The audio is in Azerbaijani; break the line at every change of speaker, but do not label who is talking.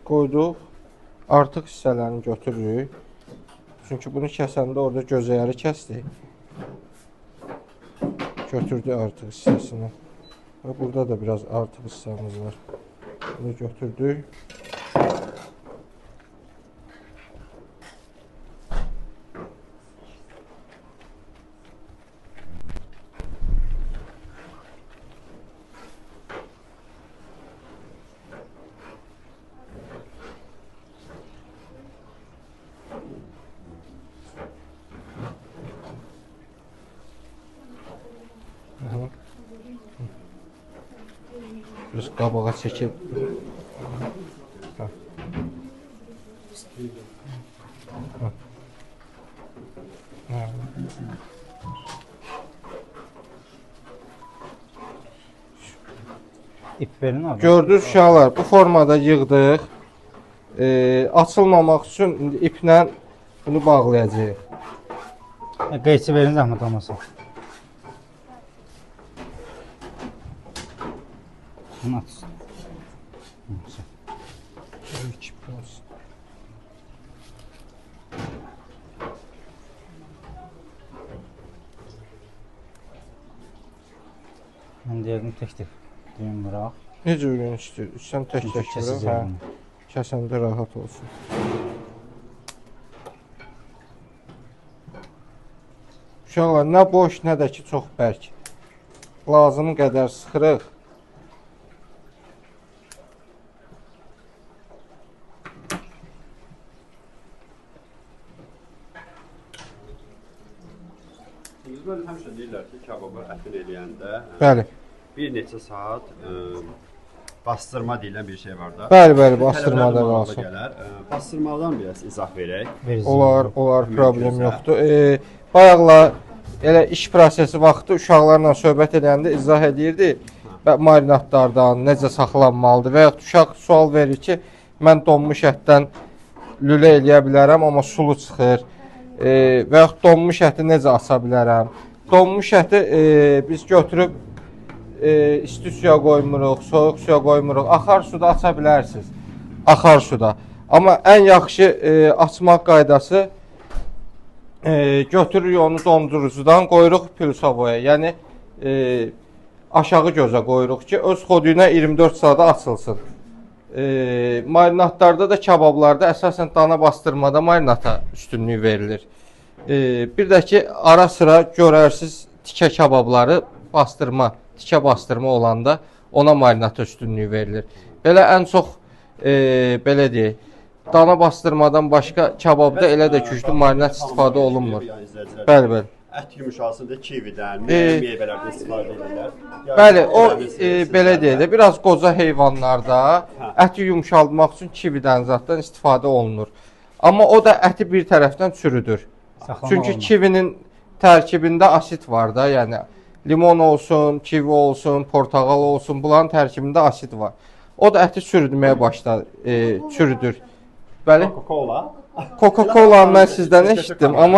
qoyduq. Artıq hissələrini götürürük. Çünki bunu kəsəndə orada gözəyəri kəsdik. Götürdük artıq hissəsini. Və burada da biraz artıq hissəmiz var. Bunu götürdük. Biraz qabağa çəkib.
İp verin abi.
Gördünüz uşaqlar, bu formada yığdıq. Açılmamaq üçün indi iplə bunu bağlayacağıq.
Qeyçi verin zəhmət olmasın. Bunu açsın. Mən deyirdim tək-tək düyün bıraq.
Necə ürün istəyir? Sən tək-tək bıraq. Kəsəndə rahat olsun. Uşaqlar, nə boş, nə də ki çox bərk. Lazım qədər sıxırıq.
Böyle həmişə deyirlər ki, kababı ətin eləyəndə
Bəli.
bir neçə saat bastırma deyilən bir şey var da.
Bəli, bastırmada qalsın.
Bastırmadan biraz izah verək.
Olar, problem yoxdur. Bayaqla elə iş prosesi vaxtı uşaqlarla söhbət edəndə izah edirdi marinatlardan necə saxlanmalıdır və yaxud uşaq sual verir ki, mən donmuş ətdən lülə eləyə bilərəm, amma sulu çıxır. Və yaxud donmuş əti necə aça bilərəm? Donmuş əti biz götürüb isti suya qoymuruq, soyuq suya qoymuruq. Axar suda aça bilərsiniz. Axar suda. Amma ən yaxşı açmaq qaydası götürürük onu dondurucudan, qoyuruq pülsavoya. Yəni aşağı gözə qoyuruq ki, öz xodu ilə 24 saata açılsın. Marinatlarda da, kabablarda əsasən dana bastırmada marinata üstünlük verilir. Bir də ki, ara sıra görərsiniz tikə kababları tikə bastırma olanda ona marinata üstünlük verilir. Belə ən çox, belə deyək, dana bastırmadan başqa kababda elə də güclü marinat istifadə olunmur. Bəli.
Ət yumuşalsın da kividən, meyvələrdən istifadə edirlər.
Bəli, o belə deyək də, biraz qoca heyvanlarda əti yumşaldmaq üçün kividən zatdan istifadə olunur. Amma o da əti bir tərəfdən çürüdür. Çünki kivinin tərkibində asid var da, yəni limon olsun, kivi olsun, portağal olsun, bunların tərkibində asid var. O da əti çürüdməyə başlar, çürüdür. Bəli.
Coca-Cola.
Coca-Cola mən sizdən eşitdim, amma